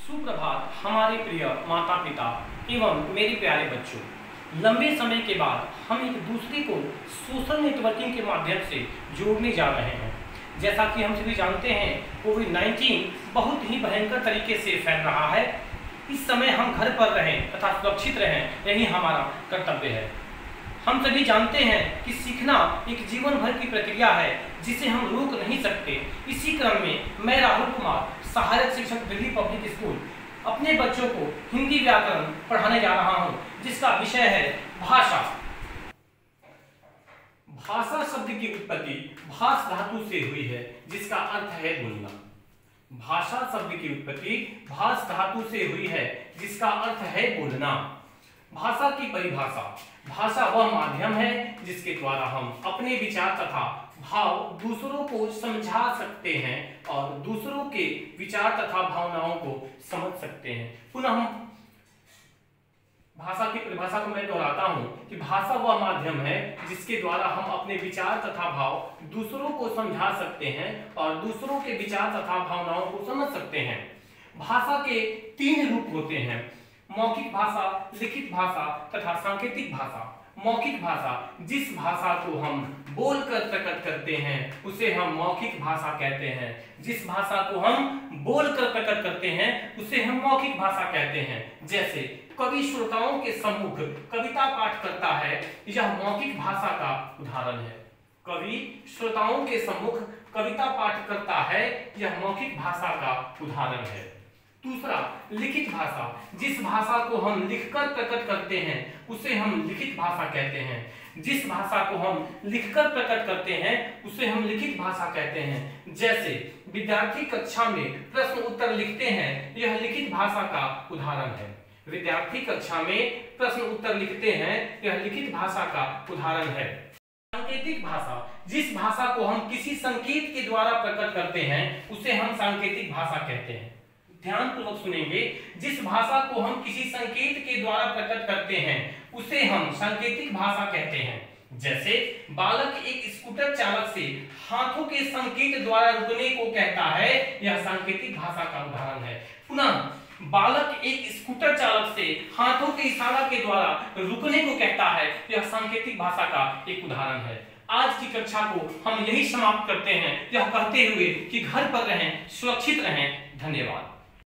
सुप्रभात हमारे प्रिय माता पिता एवं मेरे प्यारे बच्चों। लंबे समय के बाद हम एक दूसरे को सोशल नेटवर्किंग के माध्यम से जोड़ने जा रहे हैं। जैसा कि हम सभी जानते हैं, कोविड-19 बहुत ही भयंकर तरीके से फैल रहा है। इस समय हम घर पर रहें तथा सुरक्षित रहें, यही हमारा कर्तव्य है। हम सभी जानते हैं कि सीखना एक जीवन भर की प्रक्रिया है जिसे हम रोक नहीं सकते। इसी क्रम में मैं राहुल कुमार, सहायक शिक्षक दिल्ली पब्लिक स्कूल, अपने बच्चों को हिंदी व्याकरण पढ़ाने जा रहा हूं, जिसका विषय है भाषा। भाषा शब्द की उत्पत्ति भाष धातु से हुई है, जिसका अर्थ है बोलना। भाषा शब्द की उत्पत्ति भाष धातु से हुई है, जिसका अर्थ है बोलना। भाषा की परिभाषा: भाषा वह माध्यम है जिसके द्वारा हम अपने विचार तथा भाव दूसरों को समझा सकते हैं और दूसरों के विचार तथा भावनाओं को समझ सकते हैं। पुनः हम भाषा की परिभाषा को मैं दोहराता हूं कि भाषा वह माध्यम है जिसके द्वारा हम अपने विचार तथा भाव दूसरों को समझा सकते हैं और दूसरों के विचार तथा भावनाओं को समझ सकते हैं। भाषा के 3 रूप होते हैं: मौखिक भाषा, लिखित भाषा तथा सांकेतिक भाषा। मौखिक भाषा: जिस भाषा को हम बोलकर प्रकट करते हैं उसे हम मौखिक भाषा कहते हैं। जिस भाषा को हम बोलकर प्रकट करते हैं उसे हम मौखिक भाषा कहते हैं। जैसे कवि श्रोताओं के सम्मुख कविता पाठ करता है, यह मौखिक भाषा का उदाहरण है। कवि श्रोताओं के सम्मुख कविता पाठ करता है, यह मौखिक भाषा का उदाहरण है। दूसरा, लिखित भाषा: जिस भाषा को हम लिखकर प्रकट करते हैं उसे हम लिखित भाषा कहते हैं। जिस भाषा को हम लिखकर प्रकट करते हैं उसे हम लिखित भाषा कहते हैं। जैसे विद्यार्थी कक्षा में प्रश्न उत्तर लिखते हैं, यह लिखित भाषा का उदाहरण है। विद्यार्थी कक्षा में प्रश्न उत्तर लिखते हैं, यह लिखित भाषा का उदाहरण है। सांकेतिक भाषा: जिस भाषा को हम किसी संकेत के द्वारा प्रकट करते हैं उसे हम सांकेतिक भाषा कहते हैं। ध्यान पूर्वक सुनेंगे। जिस भाषा को हम किसी संकेत के द्वारा प्रकट करते हैं उसे हम सांकेतिक भाषा कहते हैं। जैसे बालक एक स्कूटर चालक से हाथों के संकेत द्वारा रुकने को कहता है, यह सांकेतिक भाषा का उदाहरण है। पुनः बालक एक स्कूटर चालक से हाथों के इशारा के द्वारा रुकने को कहता है, यह सांकेतिक भाषा का एक उदाहरण है। आज की कक्षा को हम यही समाप्त करते हैं, यह कहते हुए कि घर पर रहें, सुरक्षित रहें। धन्यवाद।